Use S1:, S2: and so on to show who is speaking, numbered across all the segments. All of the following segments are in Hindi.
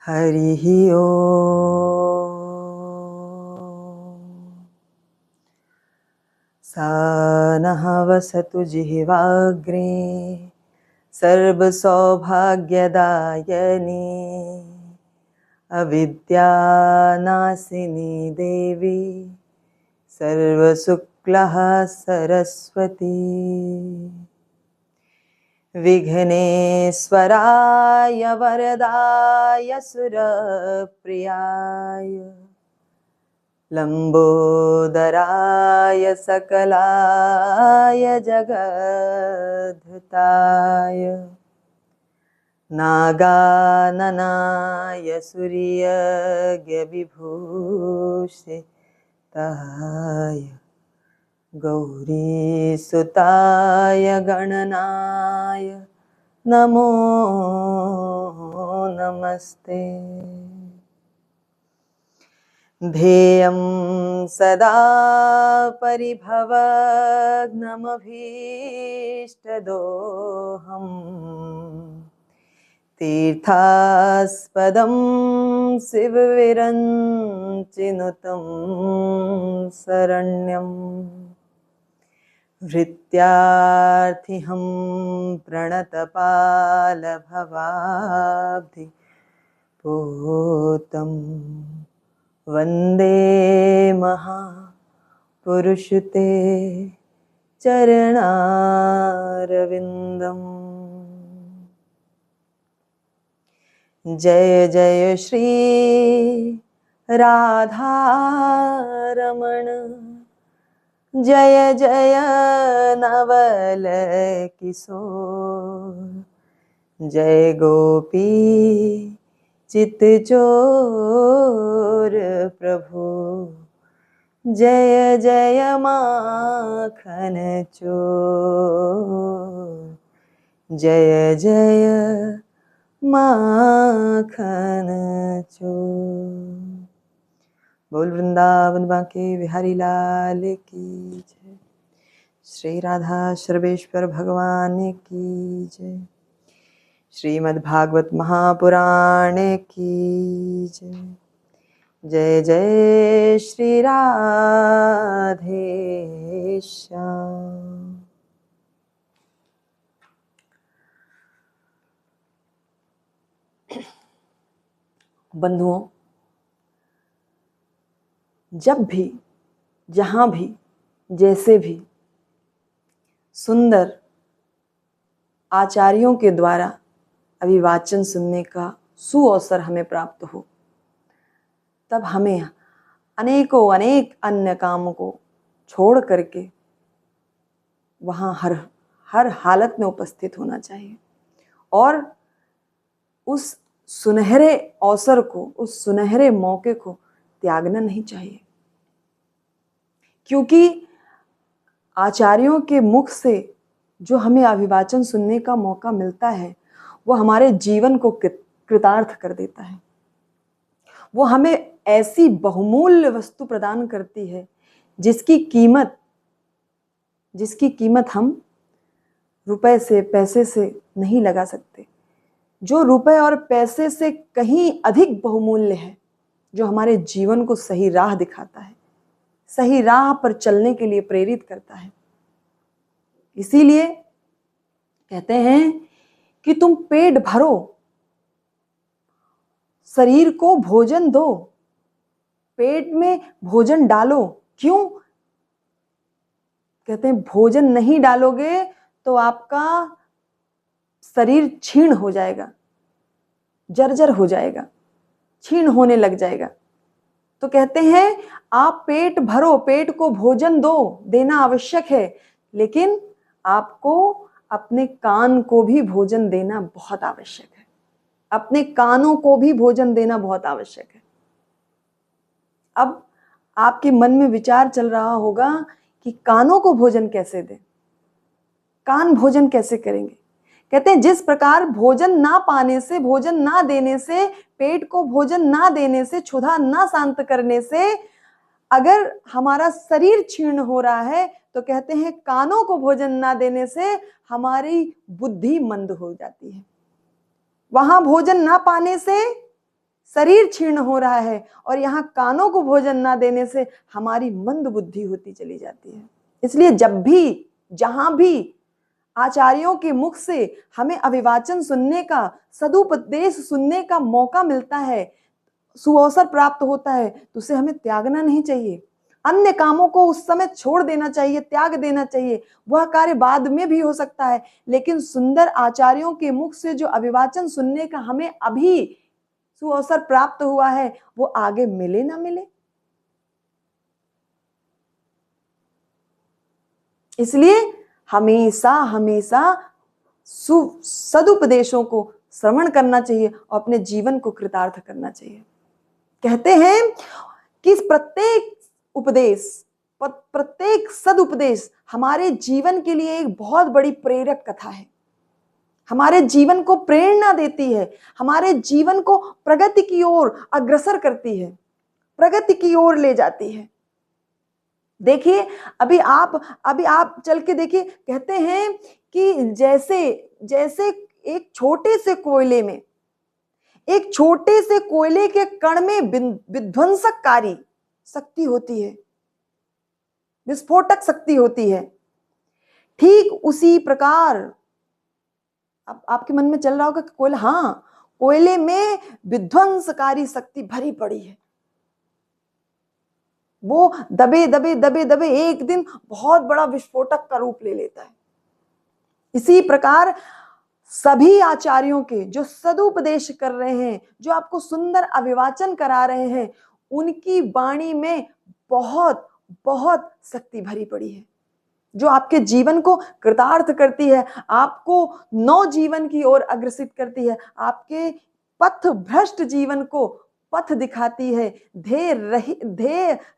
S1: हरिः ओम्। सा नः वसतु जिह्वाग्रे सर्वसौभाग्यदायिनी अविद्यानाशिनी देवी सर्वशुक्लः सरस्वती। विघ्नेश्वराय वरदाय सुरप्रियाय लंबोदराय सकलाय जगद्धाय नागाननाय सूर्यज्ञविभूषिताय गौरीसुताय गणनाय नमो नमस्ते। ध्येयं सदा परिभवग्नमभीष्टदोहम् तीर्थास्पदं शिवविरञ्चिनुतं शरण्यम् भृत्यार्थिहं प्रणतपालभवाब्धिपोतं वन्दे महापुरुषते चरणारविन्दम्। जय जय श्री राधारमण जय जय नवल किशोर जय गोपी चित्तचोर प्रभु जय जय माखन चोर जय जय माखन चोर। बोल वृंदावन बांके बिहारी लाल की जय। श्री राधा सर्वेश्वर भगवान की जय। श्रीमद्भागवत महापुराण की जय। जय जय श्री राधे श्याम। बंधुओं, जब भी जहाँ भी जैसे भी सुंदर आचार्यों के द्वारा अभिवाचन सुनने का सुअवसर हमें प्राप्त हो, तब हमें अनेक अन्य कामों को छोड़ करके वहाँ हर हालत में उपस्थित होना चाहिए और उस सुनहरे अवसर को, उस सुनहरे मौके को त्यागना नहीं चाहिए, क्योंकि आचार्यों के मुख से जो हमें अभिवाचन सुनने का मौका मिलता है वो हमारे जीवन को कृतार्थ कर देता है। वो हमें ऐसी बहुमूल्य वस्तु प्रदान करती है जिसकी कीमत हम रुपए से, पैसे से नहीं लगा सकते, जो रुपए और पैसे से कहीं अधिक बहुमूल्य है, जो हमारे जीवन को सही राह दिखाता है, सही राह पर चलने के लिए प्रेरित करता है। इसीलिए कहते हैं कि तुम पेट भरो, शरीर को भोजन दो, पेट में भोजन डालो। क्यों? कहते हैं भोजन नहीं डालोगे तो आपका शरीर क्षीण हो जाएगा, जर्जर हो जाएगा, क्षीण होने लग जाएगा। तो कहते हैं आप पेट भरो, पेट को भोजन दो, देना आवश्यक है, लेकिन आपको अपने कान को भी भोजन देना बहुत आवश्यक है। अपने कानों को भी भोजन देना बहुत आवश्यक है। अब आपके मन में विचार चल रहा होगा कि कानों को भोजन कैसे दें, कान भोजन कैसे करेंगे। कहते हैं जिस प्रकार भोजन ना पाने से, भोजन ना देने से, पेट को भोजन ना देने से, क्षुधा ना शांत करने से अगर हमारा शरीर क्षीण हो रहा है, तो कहते हैं कानों को भोजन ना देने से हमारी बुद्धि मंद हो जाती है। वहां भोजन ना पाने से शरीर क्षीण हो रहा है, और यहाँ कानों को भोजन ना देने से हमारी मंद बुद्धि होती चली जाती है। इसलिए जब भी, जहां भी आचार्यों के मुख से हमें अभिवाचन सुनने का, सदुपदेश सुनने का मौका मिलता है, सुअवसर प्राप्त होता है, तो उसे हमें त्यागना नहीं चाहिए। अन्य कामों को उस समय छोड़ देना चाहिए, त्याग देना चाहिए। वह कार्य बाद में भी हो सकता है, लेकिन सुंदर आचार्यों के मुख से जो अभिवाचन सुनने का हमें अभी सुअवसर प्राप्त हुआ है, वो आगे मिले ना मिले। इसलिए हमेशा हमेशा सदुपदेशों को श्रवण करना चाहिए और अपने जीवन को कृतार्थ करना चाहिए। कहते हैं कि प्रत्येक उपदेश, प्रत्येक सदुपदेश हमारे जीवन के लिए एक बहुत बड़ी प्रेरक कथा है, हमारे जीवन को प्रेरणा देती है, हमारे जीवन को प्रगति की ओर अग्रसर करती है, प्रगति की ओर ले जाती है। देखिए, अभी आप चल के देखिए, कहते हैं कि जैसे एक छोटे से कोयले में, एक छोटे से कोयले के कण में विध्वंसककारी शक्ति होती है, विस्फोटक शक्ति होती है, ठीक उसी प्रकार अब आपके मन में चल रहा होगा कि कोयला, हाँ, कोयले में विध्वंसकारी शक्ति भरी पड़ी है, वो दबे दबे दबे दबे एक दिन बहुत बड़ा विस्फोटक का रूप ले लेता है। इसी प्रकार सभी आचार्यों के जो सदुपदेश कर रहे हैं, जो आपको सुंदर अभिवाचन करा रहे हैं, उनकी वाणी में बहुत बहुत शक्ति भरी पड़ी है, जो आपके जीवन को कृतार्थ करती है, आपको नव जीवन की ओर अग्रसित करती है, आपके पथ भ्रष्ट जीवन को पथ दिखाती है, ध्येय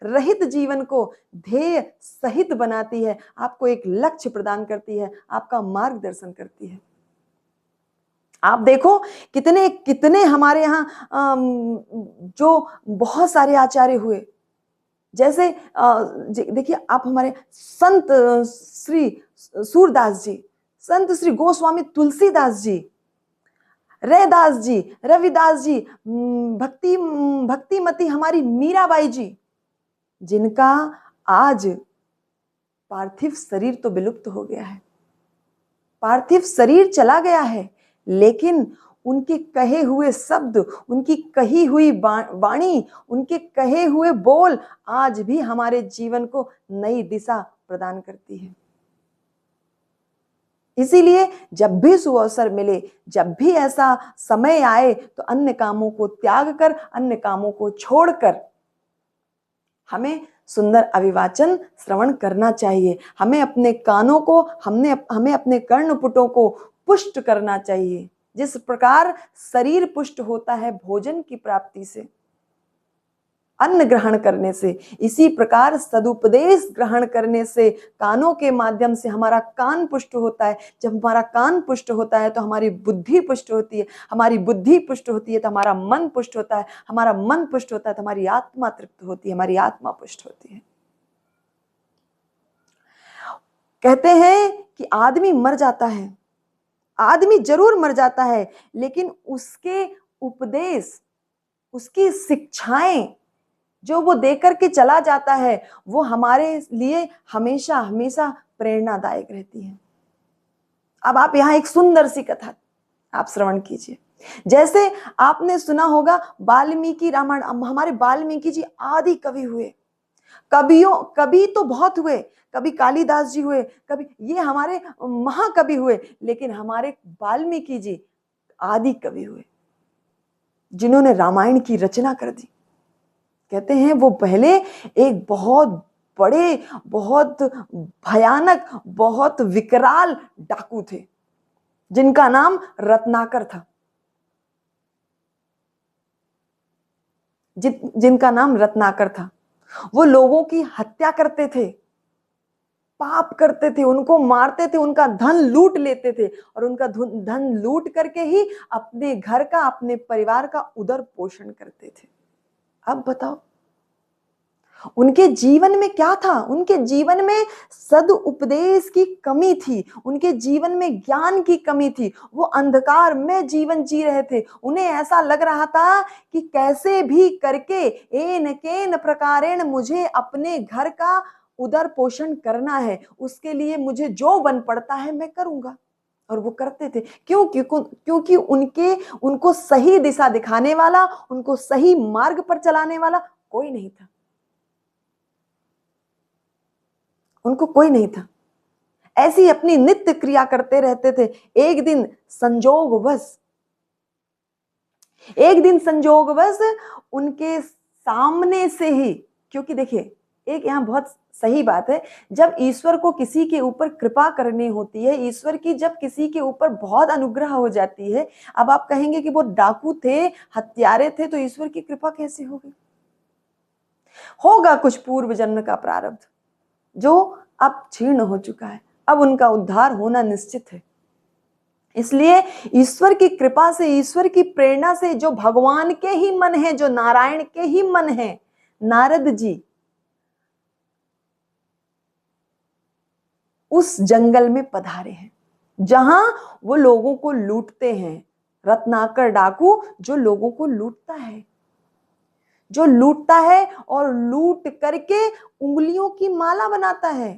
S1: रहित जीवन को ध्येय सहित बनाती है, आपको एक लक्ष्य प्रदान करती है, आपका मार्गदर्शन करती है। आप देखो कितने कितने हमारे यहाँ जो बहुत सारे आचार्य हुए, जैसे देखिए आप हमारे संत श्री सूरदास जी, संत श्री गोस्वामी तुलसीदास जी, रैदास जी, रविदास जी, भक्तिमती हमारी मीराबाई जी, जिनका आज पार्थिव शरीर तो विलुप्त हो गया है, पार्थिव शरीर चला गया है, लेकिन उनके कहे हुए शब्द, उनकी कही हुई वाणी, उनके कहे हुए बोल आज भी हमारे जीवन को नई दिशा प्रदान करती है। इसीलिए जब भी सुअवसर मिले, जब भी ऐसा समय आए, तो अन्य कामों को त्याग कर, अन्य कामों को छोड़कर हमें सुंदर अभिवाचन श्रवण करना चाहिए। हमें अपने कानों को, हमें अपने कर्णपुटों को पुष्ट करना चाहिए। जिस प्रकार शरीर पुष्ट होता है भोजन की प्राप्ति से, अन्न ग्रहण करने से, इसी प्रकार सदुपदेश ग्रहण करने से, कानों के माध्यम से हमारा कान पुष्ट होता है। जब हमारा कान पुष्ट होता है तो हमारी बुद्धि पुष्ट होती है, हमारी बुद्धि पुष्ट होती है तो हमारा मन पुष्ट होता है, हमारा मन पुष्ट होता है तो हमारी आत्मा तृप्त होती है, हमारी आत्मा पुष्ट होती है। कहते हैं कि आदमी मर जाता है, आदमी जरूर मर जाता है, लेकिन उसके उपदेश, उसकी शिक्षाएं जो वो देकर के चला जाता है, वो हमारे लिए हमेशा हमेशा प्रेरणादायक रहती है। अब आप यहाँ एक सुंदर सी कथा आप श्रवण कीजिए। जैसे आपने सुना होगा वाल्मीकि रामायण, हमारे वाल्मीकि जी आदि कवि हुए, कवि तो बहुत हुए, कभी कालिदास जी हुए, कभी ये हमारे महाकवि हुए, लेकिन हमारे वाल्मीकि जी आदि कवि हुए, जिन्होंने रामायण की रचना कर दी। कहते हैं वो पहले एक बहुत बड़े, बहुत भयानक, बहुत विकराल डाकू थे, जिनका नाम रत्नाकर था, जिनका नाम रत्नाकर था। वो लोगों की हत्या करते थे, पाप करते थे, उनको मारते थे, उनका धन लूट लेते थे, और उनका धन लूट करके ही अपने घर का, अपने परिवार का उदर पोषण करते थे। अब बताओ, उनके जीवन में क्या था? उनके जीवन में सदुपदेश की कमी थी, उनके जीवन में ज्ञान की कमी थी। वो अंधकार में जीवन जी रहे थे। उन्हें ऐसा लग रहा था कि कैसे भी करके एन केन प्रकारेण मुझे अपने घर का उदर पोषण करना है, उसके लिए मुझे जो बन पड़ता है मैं करूंगा। और वो करते थे। क्योंकि उनको सही दिशा दिखाने वाला, उनको सही मार्ग पर चलाने वाला कोई नहीं था। उनको कोई नहीं था। ऐसी अपनी नित्य क्रिया करते रहते थे। एक दिन संजोगवश उनके सामने से ही, क्योंकि देखिए एक यहाँ बहुत सही बात है, जब ईश्वर को किसी के ऊपर कृपा करनी होती है, ईश्वर की जब किसी के ऊपर बहुत अनुग्रह हो जाती है, अब आप कहेंगे कि वो डाकू थे, हत्यारे थे, तो ईश्वर की कृपा कैसे होगी? होगा कुछ पूर्व जन्म का प्रारब्ध जो अब क्षीण हो चुका है, अब उनका उद्धार होना निश्चित है। इसलिए ईश्वर की कृपा से, ईश्वर की प्रेरणा से, जो भगवान के ही मन है, जो नारायण के ही मन है, नारद जी उस जंगल में पधारे हैं जहां वो लोगों को लूटते हैं। रत्नाकर डाकू जो लोगों को लूटता है, जो लूटता है और लूट करके उंगलियों की माला बनाता है।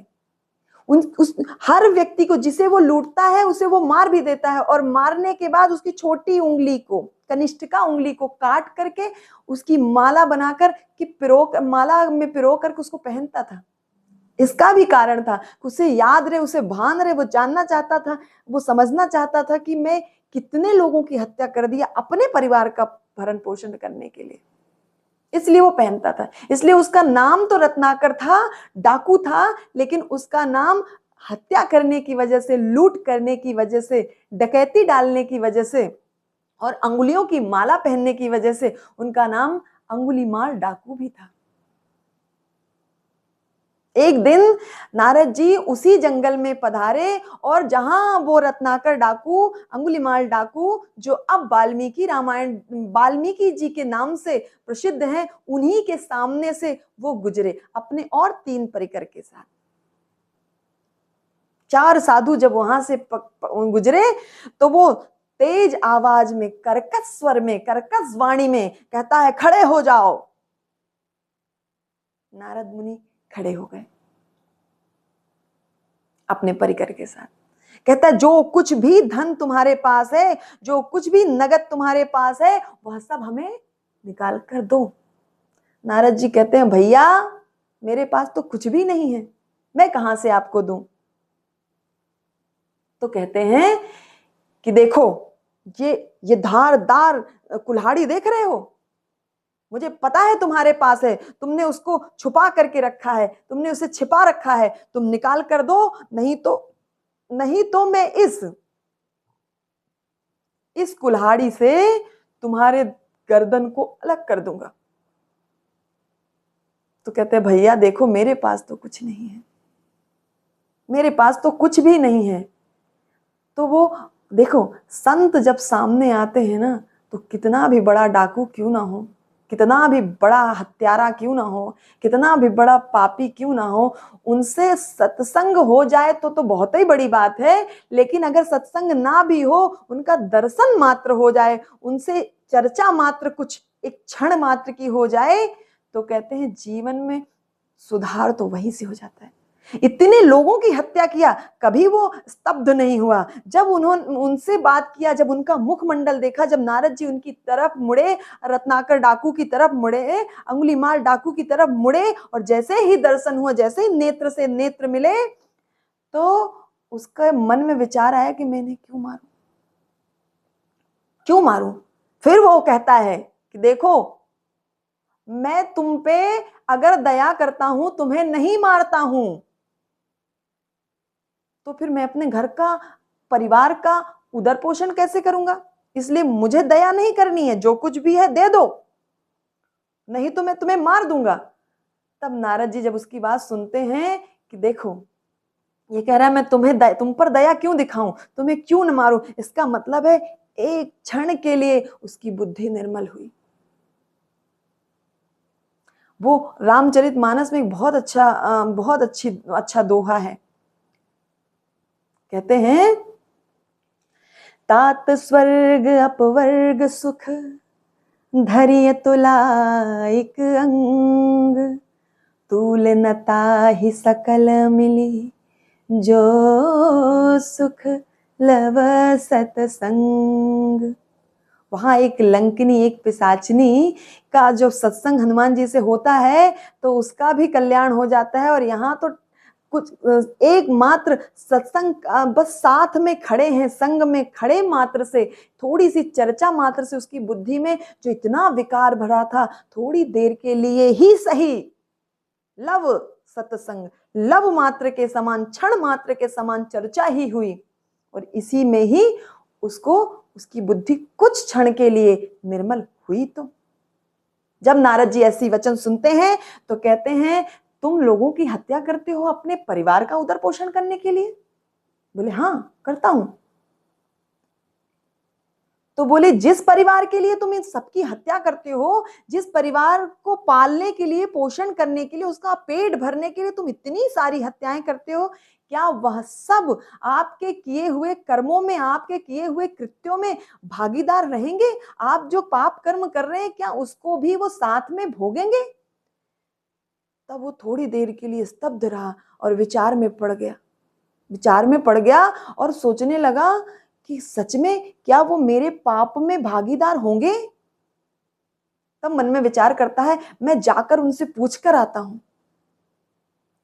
S1: हर व्यक्ति को जिसे वो लूटता है उसे वो मार भी देता है, और मारने के बाद उसकी छोटी उंगली को, कनिष्ठिका उंगली को काट करके उसकी माला बनाकर माला में पिरो करके उसको पहनता था। इसका भी कारण था, उसे याद रहे, उसे भान रहे, वो जानना चाहता था, वो समझना चाहता था कि मैं कितने लोगों की हत्या कर दिया अपने परिवार का भरण पोषण करने के लिए, इसलिए वो पहनता था। इसलिए उसका नाम तो रत्नाकर था, डाकू था, लेकिन उसका नाम हत्या करने की वजह से, लूट करने की वजह से, डकैती डालने की वजह से और अंगुलियों की माला पहनने की वजह से उनका नाम अंगुलीमाल डाकू भी था। एक दिन नारद जी उसी जंगल में पधारे, और जहां वो रत्नाकर डाकू, अंगुलीमाल डाकू, जो अब वाल्मीकि जी के नाम से प्रसिद्ध हैं, उन्हीं के सामने से वो गुजरे अपने और 3 परिकर के साथ। 4 साधु जब वहां से गुजरे तो वो तेज आवाज में, कर्कश स्वर में, कर्कश वाणी में कहता है, खड़े हो जाओ। नारद मुनि खड़े हो गए अपने परिकर के साथ। कहता है, जो कुछ भी धन तुम्हारे पास है, जो कुछ भी नगद तुम्हारे पास है, वह सब हमें निकाल कर दो। नारद जी कहते हैं, भैया मेरे पास तो कुछ भी नहीं है, मैं कहां से आपको दूं? तो कहते हैं कि देखो ये धारदार कुल्हाड़ी देख रहे हो, मुझे पता है तुम्हारे पास है, तुमने उसको छुपा करके रखा है, तुमने उसे छिपा रखा है, तुम निकाल कर दो, नहीं तो मैं इस कुल्हाड़ी से तुम्हारे गर्दन को अलग कर दूंगा। तो कहते हैं, भैया देखो मेरे पास तो कुछ नहीं है, मेरे पास तो कुछ भी नहीं है। तो वो देखो, संत जब सामने आते हैं ना, तो कितना भी बड़ा डाकू क्यों ना हो, कितना भी बड़ा हत्यारा क्यों ना हो, कितना भी बड़ा पापी क्यों ना हो, उनसे सत्संग हो जाए तो बहुत ही बड़ी बात है। लेकिन अगर सत्संग ना भी हो, उनका दर्शन मात्र हो जाए, उनसे चर्चा मात्र कुछ एक क्षण मात्र की हो जाए, तो कहते हैं जीवन में सुधार तो वहीं से हो जाता है। इतने लोगों की हत्या किया, कभी वो स्तब्ध नहीं हुआ। जब उन्होंने उनसे बात किया, जब उनका मुखमंडल देखा, जब नारद जी उनकी तरफ मुड़े, रत्नाकर डाकू की तरफ मुड़े, अंगुलीमाल डाकू की तरफ मुड़े, और जैसे ही दर्शन हुआ, जैसे ही नेत्र से नेत्र मिले, तो उसके मन में विचार आया कि मैं इन्हें क्यों मारूं। फिर वो कहता है कि देखो, मैं तुम पे अगर दया करता हूं, तुम्हें नहीं मारता हूं, तो फिर मैं अपने घर का, परिवार का उदर पोषण कैसे करूंगा? इसलिए मुझे दया नहीं करनी है, जो कुछ भी है दे दो, नहीं तो मैं तुम्हें मार दूंगा। तब नारद जी जब उसकी बात सुनते हैं कि देखो, ये कह रहा है मैं तुम पर दया क्यों दिखाऊं, तुम्हें क्यों न मारूं, इसका मतलब है एक क्षण के लिए उसकी बुद्धि निर्मल हुई। वो रामचरितमानस में एक बहुत अच्छा दोहा है। कहते हैं, तात स्वर्ग अपवर्ग सुख, धरिय तुलाइक अंग, तूल न ताहि सकल मिली, जो सुख लव सतसंग। वहां एक लंकिनी, एक पिशाचिनी का जो सत्संग हनुमान जी से होता है तो उसका भी कल्याण हो जाता है। और यहाँ तो कुछ एकमात्र सत्संग, बस साथ में खड़े हैं, संग में खड़े मात्र से, थोड़ी सी चर्चा मात्र से उसकी बुद्धि में जो इतना विकार भरा था, थोड़ी देर के लिए ही सही, लव सत्संग, लव मात्र के समान, क्षण मात्र के समान चर्चा ही हुई, और इसी में ही उसको, उसकी बुद्धि कुछ क्षण के लिए निर्मल हुई। तो जब नारद जी ऐसी वचन सुनते हैं तो कहते हैं, तुम लोगों की हत्या करते हो अपने परिवार का उदर पोषण करने के लिए? बोले हाँ करता हूं। तो बोले, जिस परिवार के लिए तुम इन सबकी हत्या करते हो, जिस परिवार को पालने के लिए, पोषण करने के लिए, उसका पेट भरने के लिए तुम इतनी सारी हत्याएं करते हो, क्या वह सब आपके किए हुए कर्मों में, आपके किए हुए कृत्यों में भागीदार रहेंगे? आप जो पाप कर्म कर रहे हैं, क्या उसको भी वो साथ में भोगेंगे? तब वो थोड़ी देर के लिए स्तब्ध रहा और विचार में पड़ गया और सोचने लगा कि सच में क्या वो मेरे पाप में भागीदार होंगे? तब मन में विचार करता है, मैं जाकर उनसे पूछ कर आता हूं।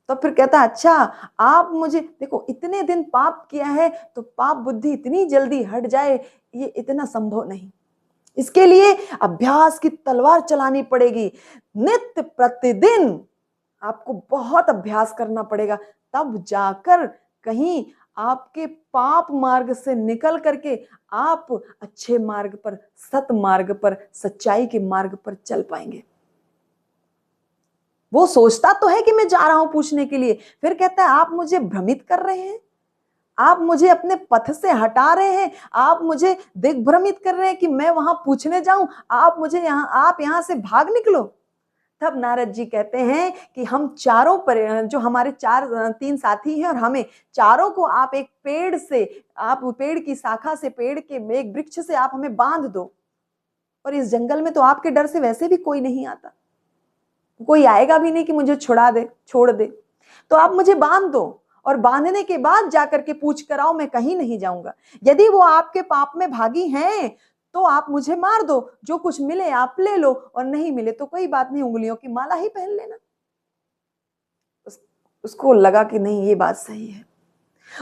S1: तो फिर कहता है, अच्छा आप मुझे देखो, इतने दिन पाप किया है तो पाप बुद्धि इतनी जल्दी हट जाए, ये इतना संभव नहीं। इसके लिए अभ्यास की तलवार चलानी पड़ेगी। नित्य प्रतिदिन आपको बहुत अभ्यास करना पड़ेगा, तब जाकर कहीं आपके पाप मार्ग से निकल करके आप अच्छे मार्ग पर, सत मार्ग पर, सच्चाई के मार्ग पर चल पाएंगे। वो सोचता तो है कि मैं जा रहा हूं पूछने के लिए, फिर कहता है, आप मुझे भ्रमित कर रहे हैं, आप मुझे अपने पथ से हटा रहे हैं, आप मुझे दिग्भ्रमित कर रहे हैं कि मैं वहां पूछने जाऊं, आप यहां से भाग निकलो। तब नारद जी कहते हैं कि हम चारों पर, जो हमारे तीन साथी हैं, और हमें चारों को आप एक पेड़ से, आप पेड़ की शाखा से, पेड़ के एक वृक्ष से आप हमें बांध दो। और इस जंगल में तो आपके डर से वैसे भी कोई नहीं आता, कोई आएगा भी नहीं कि मुझे छोड़ दे, तो आप मुझे बांध दो, और बांधने के बाद जाकर के पूछ कर आओ, मैं कहीं नहीं जाऊंगा। यदि वो आपके पाप में भागी हैं तो आप मुझे मार दो, जो कुछ मिले आप ले लो, और नहीं मिले तो कोई बात नहीं, उंगलियों की माला ही पहन लेना। उसको लगा कि नहीं, ये बात सही है।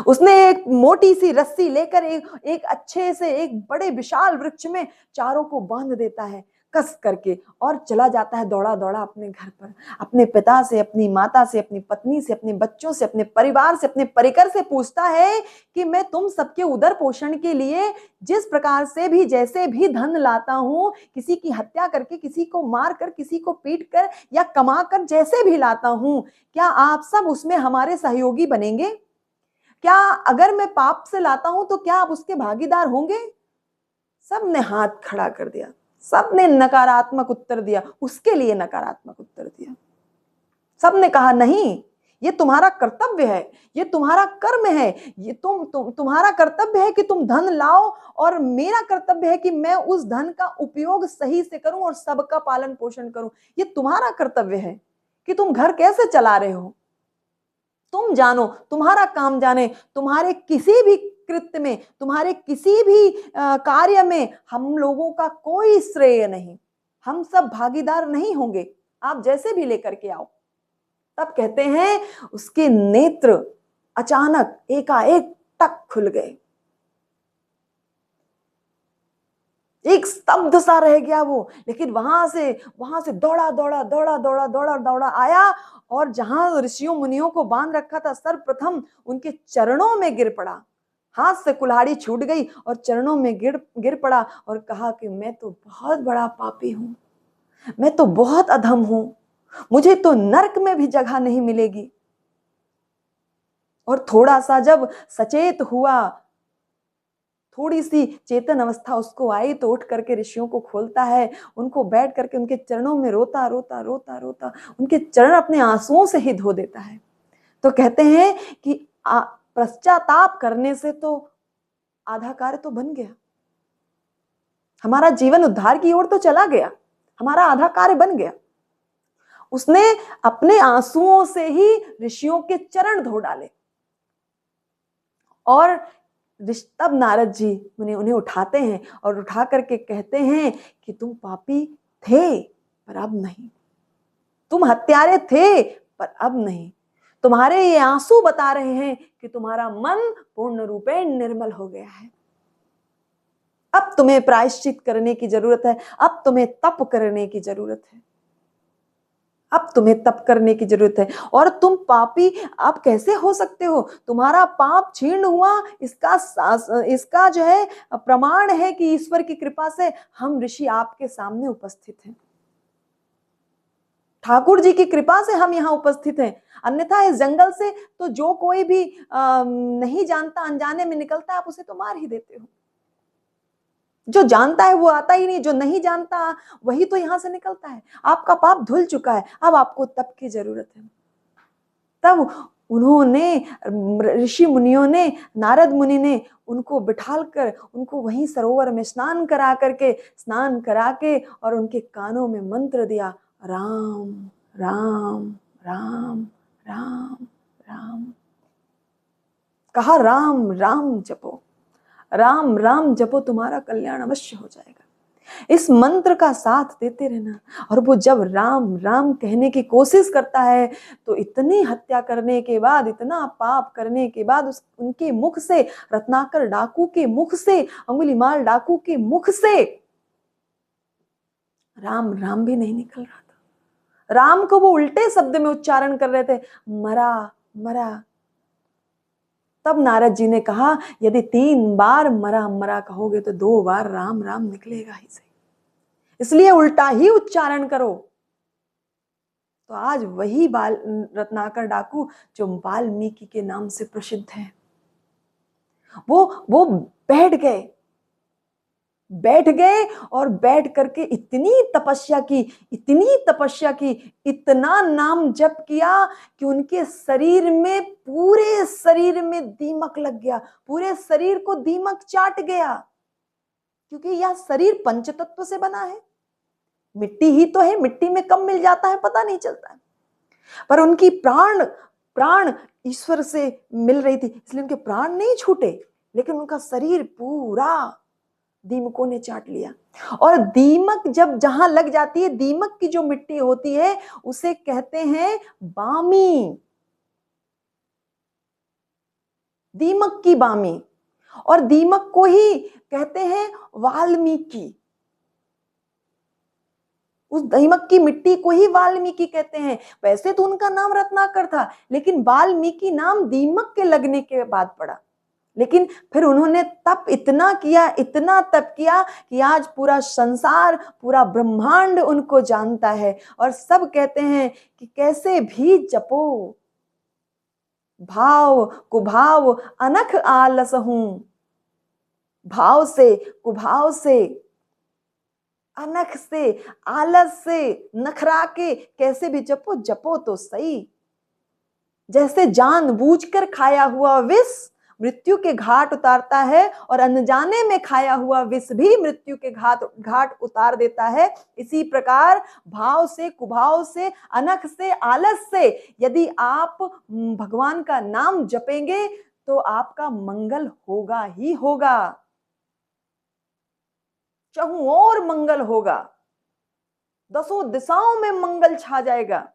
S1: उसने एक मोटी सी रस्सी लेकर एक अच्छे से, एक बड़े विशाल वृक्ष में चारों को बांध देता है कस करके, और चला जाता है दौड़ा दौड़ा अपने घर पर, अपने पिता से, अपनी माता से, अपनी पत्नी से, अपने बच्चों से, अपने परिवार से, अपने परिकर से पूछता है कि मैं तुम सबके उदर पोषण के लिए जिस प्रकार से भी, जैसे भी धन लाता हूं, किसी की हत्या करके, किसी को मार कर, किसी को पीट कर या कमा कर, जैसे भी लाता हूं, क्या आप सब उसमें हमारे सहयोगी बनेंगे? क्या अगर मैं पाप से लाता हूं तो क्या आप उसके भागीदार होंगे? सबने हाथ खड़ा कर दिया, सबने नकारात्मक उत्तर दिया, उसके लिए नकारात्मक उत्तर दिया। सबने कहा नहीं, ये तुम्हारा कर्तव्य है, ये तुम्हारा कर्म है, ये तुम्हारा कर्तव्य है कि तुम धन लाओ, और मेरा कर्तव्य है कि मैं उस धन का उपयोग सही से करूं और सबका पालन पोषण करूं। ये तुम्हारा कर्तव्य है कि तुम घर कैसे चला रहे हो, तुम जानो, तुम्हारा काम जाने। तुम्हारे किसी भी कृत्य में, तुम्हारे किसी भी कार्य में हम लोगों का कोई श्रेय नहीं, हम सब भागीदार नहीं होंगे, आप जैसे भी लेकर के आओ। तब कहते हैं, उसके नेत्र अचानक एकाएक टक खुल गए, एक स्तब्ध सा रह गया वो। लेकिन वहां से दौड़ा आया, और जहां ऋषियों मुनियों को बांध रखा था, सर्वप्रथम उनके चरणों में गिर पड़ा, हाथ से कुल्हाड़ी छूट गई और चरणों में गिर पड़ा, और कहा कि मैं तो बहुत बड़ा पापी हूं, मैं तो बहुत अधम हूं, मुझे तो नरक में भी जगह नहीं मिलेगी। और थोड़ा सा जब सचेत हुआ, थोड़ी सी चेतन अवस्था उसको आई तो उठ करके ऋषियों को खोलता है, उनको बैठ करके उनके चरणों में रोता रोता रोता रोता उनके चरण अपने आंसुओं से ही धो देता है। तो कहते हैं कि पश्चाताप करने से तो आधा कार्य तो बन गया, हमारा जीवन उद्धार की ओर तो चला गया, हमारा आधा कार्य बन गया। उसने अपने आंसुओं से ही ऋषियों के चरण धो डाले। और तब नारद जी उन्हें उठाते हैं और उठा करके कहते हैं कि तुम पापी थे पर अब नहीं, तुम हत्यारे थे पर अब नहीं, तुम्हारे ये आंसू बता रहे हैं कि तुम्हारा मन पूर्ण रूपे निर्मल हो गया है। अब तुम्हें प्रायश्चित करने की जरूरत है, अब तुम्हें तप करने की जरूरत है, अब तुम्हें तप करने की जरूरत है। और तुम पापी आप कैसे हो सकते हो, तुम्हारा पाप क्षीण हुआ, इसका जो है प्रमाण है कि ईश्वर की कृपा से हम ऋषि आपके सामने उपस्थित हैं, ठाकुर जी की कृपा से हम यहाँ उपस्थित हैं। अन्यथा इस जंगल से तो जो कोई भी नहीं जानता अनजाने में निकलता है, आप उसे तो मार ही देते हो। जो जानता है वो आता ही नहीं, जो नहीं जानता वही तो यहां से निकलता है। आपका पाप धुल चुका है, अब आपको तप की जरूरत है। तब उन्होंने ऋषि मुनियों ने, नारद मुनि ने उनको बिठाल कर उनको वहीं सरोवर में स्नान करा के और उनके कानों में मंत्र दिया, राम राम राम राम राम। कहा राम राम जपो, राम राम जपो, तुम्हारा कल्याण अवश्य हो जाएगा। इस मंत्र का साथ देते रहना। और वो जब राम राम कहने की कोशिश करता है तो इतनी हत्या करने के बाद, इतना पाप करने के बाद उनके मुख से, रत्नाकर डाकू के मुख से, अंगुलीमाल डाकू के मुख से राम राम भी नहीं निकल रहा था। राम को वो उल्टे शब्द में उच्चारण कर रहे थे, मरा मरा। तब नारद जी ने कहा, यदि 3 बार मरा मरा कहोगे तो 2 बार राम राम निकलेगा ही सही, इसलिए उल्टा ही उच्चारण करो। तो आज वही रत्नाकर डाकू जो वाल्मीकि के नाम से प्रसिद्ध है, वो बैठ गए और बैठ करके इतनी तपस्या की, इतना नाम जप किया कि उनके शरीर में, पूरे शरीर में दीमक लग गया, पूरे शरीर को दीमक चाट गया। क्योंकि यह शरीर पंचतत्व से बना है, मिट्टी ही तो है, मिट्टी में कब मिल जाता है पता नहीं चलता है। पर उनकी प्राण ईश्वर से मिल रही थी, इसलिए उनके प्राण नहीं छूटे, लेकिन उनका शरीर पूरा दीमकों ने चाट लिया। और दीमक जब जहां लग जाती है, दीमक की जो मिट्टी होती है उसे कहते हैं बामी, दीमक की बामी। और दीमक को ही कहते हैं वाल्मीकि, उस दीमक की मिट्टी को ही वाल्मीकि कहते हैं। वैसे तो उनका नाम रत्नाकर था, लेकिन वाल्मीकि नाम दीमक के लगने के बाद पड़ा। लेकिन फिर उन्होंने तप इतना किया, इतना तप किया कि आज पूरा संसार, पूरा ब्रह्मांड उनको जानता है। और सब कहते हैं कि कैसे भी जपो, भाव कुभाव अनख आलस हूं, भाव से कुभाव से, अनख से, आलस से, नखरा के कैसे भी जपो, जपो तो सही। जैसे जानबूझकर खाया हुआ विष मृत्यु के घाट उतारता है, और अनजाने में खाया हुआ विष भी मृत्यु के घाट उतार देता है, इसी प्रकार भाव से, कुभाव से, अनख से, आलस से यदि आप भगवान का नाम जपेंगे तो आपका मंगल होगा ही होगा, चहुं और मंगल होगा, 10 दिशाओं में मंगल छा जाएगा।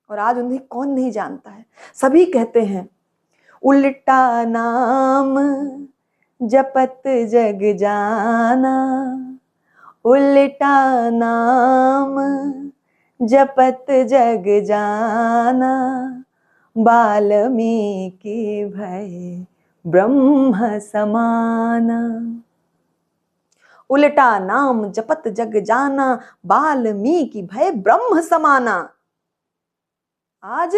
S1: और आज उन्हें कौन नहीं जानता है, सभी कहते हैं उल्टा नाम जपत जग जाना, उल्टा नाम जपत जग जाना, वाल्मीकि भय ब्रह्म समाना। उल्टा नाम जपत जग जाना, वाल्मीकि भय ब्रह्म समाना। आज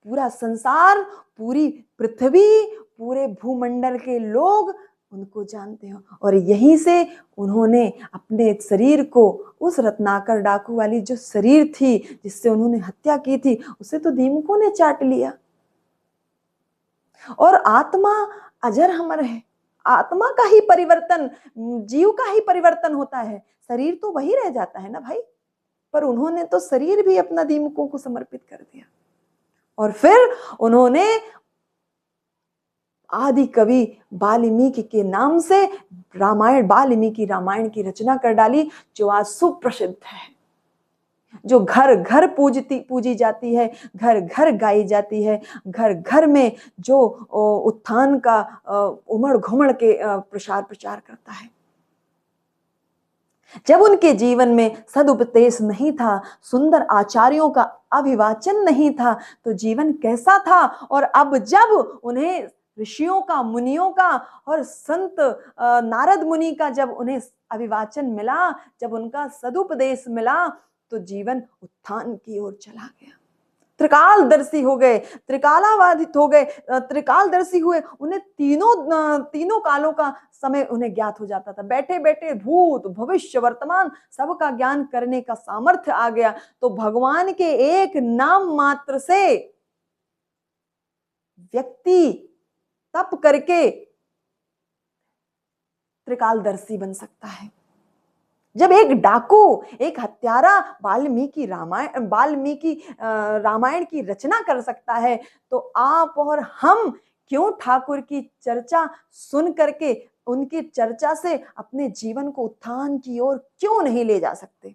S1: पूरा संसार, पूरी पृथ्वी, पूरे भूमंडल के लोग उनको जानते हैं। और यहीं से उन्होंने अपने शरीर को, उस रत्नाकर डाकू वाली जो शरीर थी जिससे उन्होंने हत्या की थी, उसे तो दीमकों ने चाट लिया। और आत्मा अजर अमर है, आत्मा का ही परिवर्तन, जीव का ही परिवर्तन होता है, शरीर तो वही रह जाता है ना भाई। पर उन्होंने तो शरीर भी अपना दीमकों को समर्पित कर दिया। और फिर उन्होंने आदि कवि वाल्मीकि के नाम से रामायण, वाल्मीकि रामायण की रचना कर डाली, जो आज सुप्रसिद्ध है, जो घर घर पूजी जाती है, घर घर गाई जाती है, घर घर में जो उत्थान का उमड़ घुमड़ के प्रचार करता है। जब उनके जीवन में सदुपदेश नहीं था, सुंदर आचार्यों का अभिवाचन नहीं था, तो जीवन कैसा था। और अब जब उन्हें ऋषियों का, मुनियों का और संत नारद मुनि का जब उन्हें अभिवाचन मिला, जब उनका सदुपदेश मिला, तो जीवन उत्थान की ओर चला गया। त्रिकालदर्शी हो गए, त्रिकालावादित हो गए, त्रिकालदर्शी हुए। उन्हें तीनों कालों का समय उन्हें ज्ञात हो जाता था। बैठे बैठे भूत भविष्य वर्तमान सबका ज्ञान करने का सामर्थ्य आ गया। तो भगवान के एक नाम मात्र से व्यक्ति तप करके त्रिकालदर्शी बन सकता है। जब एक डाकू, एक हत्यारा वाल्मीकि रामायण की रचना कर सकता है, तो आप और हम क्यों ठाकुर की चर्चा सुन करके, उनकी चर्चा से अपने जीवन को उत्थान की ओर क्यों नहीं ले जा सकते।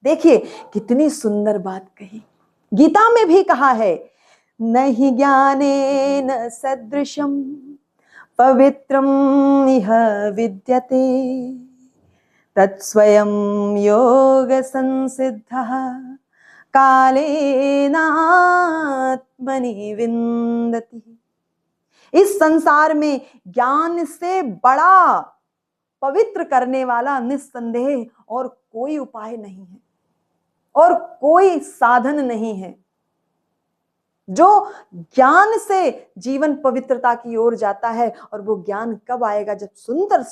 S1: देखिए कितनी सुंदर बात कही। गीता में भी कहा है, नहि ज्ञानेन सदृशम पवित्रम इह विद्यते तत्स्वयं योग संसिद्धः कालेनात्मनि विन्दति। इस संसार में ज्ञान से बड़ा पवित्र करने वाला निस्संदेह और कोई उपाय नहीं है और कोई साधन नहीं है। जो ज्ञान से जीवन पवित्रता की ओर जाता है, और वो ज्ञान कब आएगा, जब सुंदर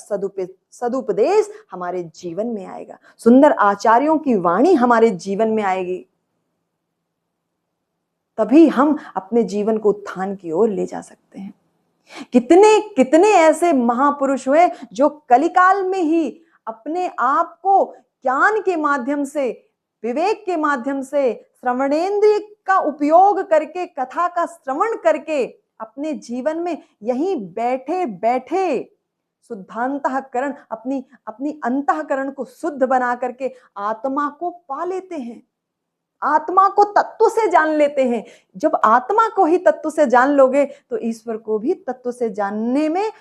S1: सदुपदेश हमारे जीवन में आएगा, सुंदर आचार्यों की वाणी हमारे जीवन में आएगी, तभी हम अपने जीवन को उत्थान की ओर ले जा सकते हैं। कितने कितने ऐसे महापुरुष हुए जो कलिकाल में ही अपने आप को ज्ञान के माध्यम से, विवेक के माध्यम से, श्रवणेन्द्रिय का उपयोग करके, कथा का श्रवण करके अपने जीवन में यहीं बैठे बैठे शुद्धांतःकरण, अपनी अंतःकरण को शुद्ध बना करके आत्मा को पा लेते हैं, आत्मा को तत्व से जान लेते हैं। जब आत्मा को ही तत्व से जान लोगे, तो ईश्वर को भी तत्व से जानने में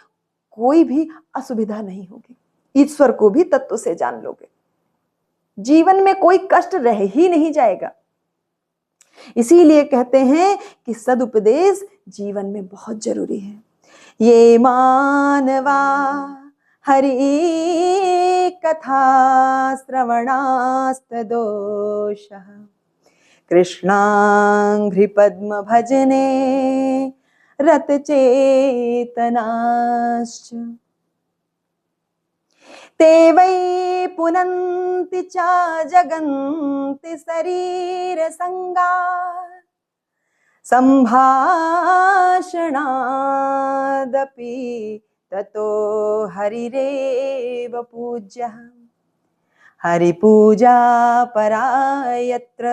S1: कोई भी असुविधा नहीं होगी। ईश्वर को भी तत्व से जान लोगे, जीवन में कोई कष्ट रह ही नहीं जाएगा। इसीलिए कहते हैं कि सदुपदेश जीवन में बहुत जरूरी है। ये मानवा हरि कथा श्रवणास्तदोषः कृष्णांघ्रि पद्म भजने रत चेतनाश्च ते वै पुनन्ति च जगन्ति शरीर संगा संभाषणादपि ततो हरिरेव पूज्यः हरिपूजा परायत्र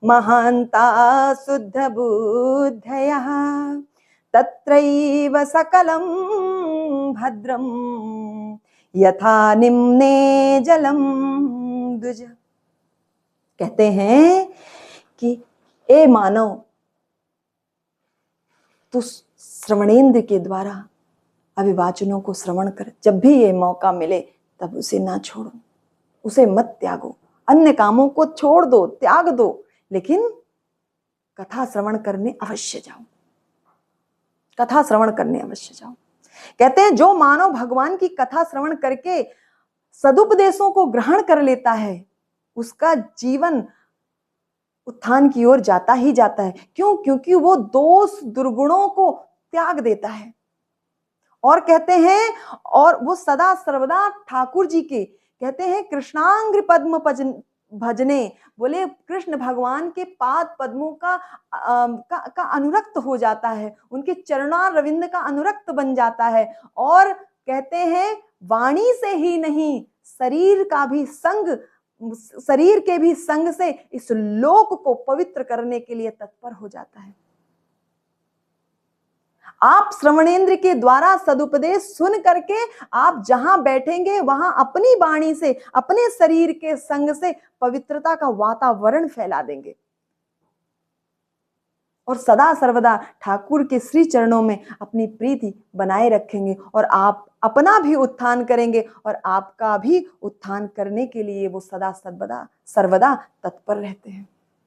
S1: महान्ता शुद्ध बुद्धयः तत्रैव सकलं भद्रं यथा निम्ने जलम दुज। कहते हैं कि ए मानव, तू श्रवणेन्द्र के द्वारा अभिवाचनों को श्रवण कर, जब भी ये मौका मिले तब उसे ना छोड़ो, उसे मत त्यागो, अन्य कामों को छोड़ दो, त्याग दो, लेकिन कथा श्रवण करने अवश्य जाओ, कथा श्रवण करने अवश्य जाओ। कहते हैं जो मानव भगवान की कथा श्रवण करके सदुपदेशों को ग्रहण कर लेता है, उसका जीवन उत्थान की ओर जाता ही जाता है। क्यों? क्योंकि वो दोष दुर्गुणों को त्याग देता है। और कहते हैं, और वो सदा सर्वदा ठाकुर जी के कहते हैं कृष्णांग्र पद्म भजने, बोले कृष्ण भगवान के पाद पद्मों का अनुरक्त हो जाता है, उनके चरणार रविंद का अनुरक्त बन जाता है। और कहते हैं वाणी से ही नहीं, शरीर का भी संग, शरीर के भी संग से इस लोक को पवित्र करने के लिए तत्पर हो जाता है। आप श्रवणेंद्र के द्वारा सदुपदेश सुन करके आप जहां बैठेंगे वहां अपनी वाणी से, अपने शरीर के संग से पवित्रता का वातावरण फैला देंगे और सदा सर्वदा ठाकुर के श्री चरणों में अपनी प्रीति बनाए रखेंगे और आप अपना भी उत्थान करेंगे और आपका भी उत्थान करने के लिए वो सदा सर्वदा तत्पर रहते हैं।